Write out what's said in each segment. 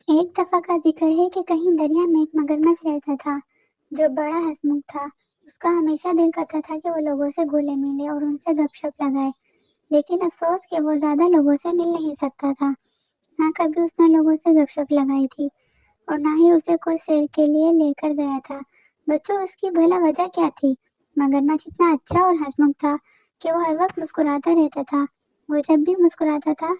ایک دفعہ کا ذکر ہے کہ کہیں دریا میں ایک مگرمچھ رہتا تھا جو بڑا ہنسمکھ تھا۔ اس کا ہمیشہ دل کرتا تھا کہ وہ لوگوں سے گلے ملے اور ان سے گپ شپ لگائے، لیکن افسوس کہ وہ زیادہ لوگوں سے مل نہیں سکتا تھا۔ نہ کبھی اس نے لوگوں سے گپ شپ لگائی تھی اور نہ ہی اسے کوئی سیر کے لیے لے کر گیا تھا۔ بچوں، اس کی بھلا وجہ کیا تھی؟ مگرمچھ اتنا اچھا اور ہنسمکھ تھا کہ وہ ہر وقت مسکراتا رہتا تھا۔ وہ جب بھی مسکراتا تھا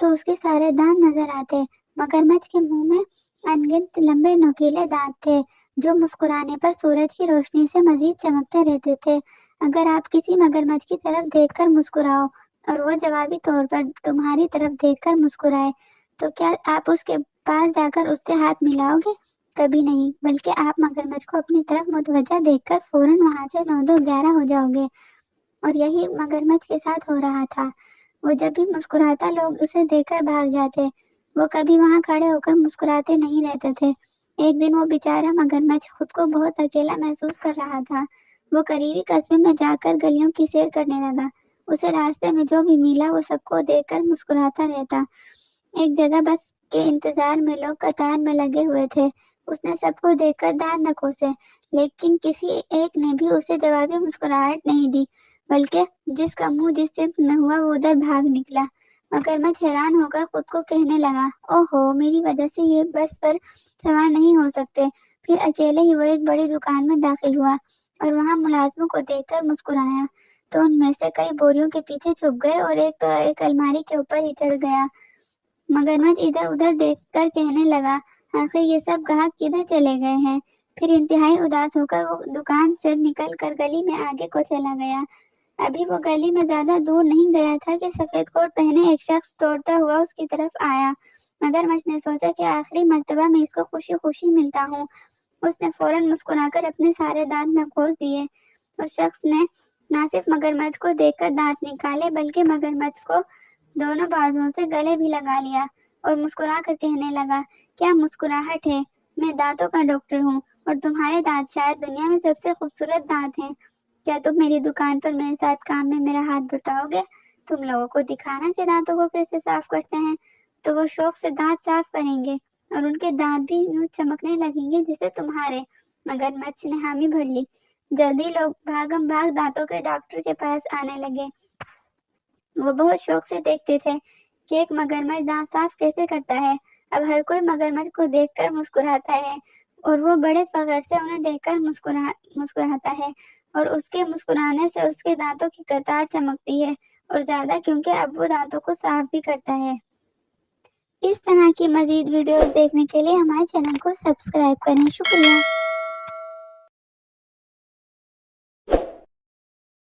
تو اس کے سارے دانت نظر آتے۔ مگرمچھ کے منہ میں انگنت لمبے نوکیلے دانت تھے جو مسکرانے پر سورج کی روشنی سے مزید چمکتے رہتے تھے۔ اگر آپ کسی مگرمچھ کی طرف دیکھ کر مسکراؤ اور وہ جوابی طور پر تمہاری طرف دیکھ کر مسکرائے تو کیا آپ اس کے پاس جا کر اس سے ہاتھ ملاؤ گے؟ کبھی نہیں، بلکہ آپ مگرمچھ کو اپنی طرف متوجہ دیکھ کر فوراً وہاں سے 9-2-11 ہو جاؤ گے۔ اور یہی مگرمچھ کے ساتھ ہو رہا تھا۔ وہ جب بھی مسکراتا لوگ اسے دیکھ کر بھاگ جاتے۔ وہ کبھی وہاں کھڑے ہو کر مسکراتے نہیں رہتے تھے۔ ایک دن وہ بیچارہ مگرمچھ خود کو بہت اکیلا محسوس کر رہا تھا۔ وہ قریبی قصبے میں جا کر گلیوں کی سیر کرنے لگا۔ اسے راستے میں جو بھی ملا وہ سب کو دیکھ کر مسکراتا رہتا۔ ایک جگہ بس کے انتظار میں لوگ قطار میں لگے ہوئے تھے۔ اس نے سب کو دیکھ کر دانت نہ کھوسے، لیکن کسی ایک نے بھی اسے جوابی مسکراہٹ نہیں دی، بلکہ جس کا منہ جس سمت میں ہوا وہ ادھر بھاگ نکلا۔ مگرمچھ حیران ہو کر خود کو کہنے لگا، اوہو، میری وجہ سے یہ بس پر سوار نہیں ہو سکتے۔ پھر اکیلے ہی وہ ایک بڑی دکان میں داخل ہوا اور وہاں ملازموں کو دیکھ کر مسکرایا تو ان میں سے کئی بوریوں کے پیچھے چھپ گئے اور ایک تو ایک الماری کے اوپر ہی چڑھ گیا۔ مگرمچھ ادھر ادھر دیکھ کر کہنے لگا، آخر یہ سب گاہک کدھر چلے گئے ہیں؟ پھر انتہائی اداس ہو کر وہ دکان سے نکل کر گلی میں آگے کو چلا گیا۔ ابھی وہ گلی میں زیادہ دور نہیں گیا تھا کہ سفید کوٹ پہنے ایک شخص دوڑتا ہوا اس کی طرف آیا۔ مگرمچھ نے سوچا کہ آخری مرتبہ میں اس کو خوشی خوشی ملتا ہوں۔ اس نے فوراً مسکرا کر اپنے سارے دانت نہ کھوس دیے۔ اس شخص نے نہ صرف مگرمچھ کو دیکھ کر دانت نکالے بلکہ مگرمچھ کو دونوں بازوؤں سے گلے بھی لگا لیا اور مسکرا کر کہنے لگا، کیا مسکراہٹ ہے؟ میں دانتوں کا ڈاکٹر ہوں اور تمہارے دانت شاید دنیا میں سب سے خوبصورت دانت ہیں۔ کیا تم میری دکان پر میرے ساتھ کام میں میرا ہاتھ بٹاؤ گے؟ تم لوگوں کو دکھانا کہ دانتوں کو کیسے صاف کرتے ہیں۔ تو وہ شوق سے دانت صاف کریں گے اور ان کے دانت بھی یوں چمکنے لگیں گے جیسے تمہارے۔ مگرمچھ نے حامی بھر لی۔ جلدی لوگ بھاگم بھاگ دانتوں کے ڈاکٹر کے پاس آنے لگے۔ وہ بہت شوق سے دیکھتے تھے کہ ایک مگرمچھ دانت صاف کیسے کرتا ہے۔ اب ہر کوئی مگرمچھ کو دیکھ کر مسکراتا ہے اور وہ بڑے فخر سے انہیں دیکھ کر مسکراتا ہے اور اس کے مسکرانے سے اس کے دانتوں کی قطار چمکتی ہے اور زیادہ، کیونکہ اب وہ دانتوں کو صاف بھی کرتا ہے۔ اس طرح کی مزید ویڈیوز دیکھنے کے لیے ہمارے چینل کو سبسکرائب کریں۔ شکریہ۔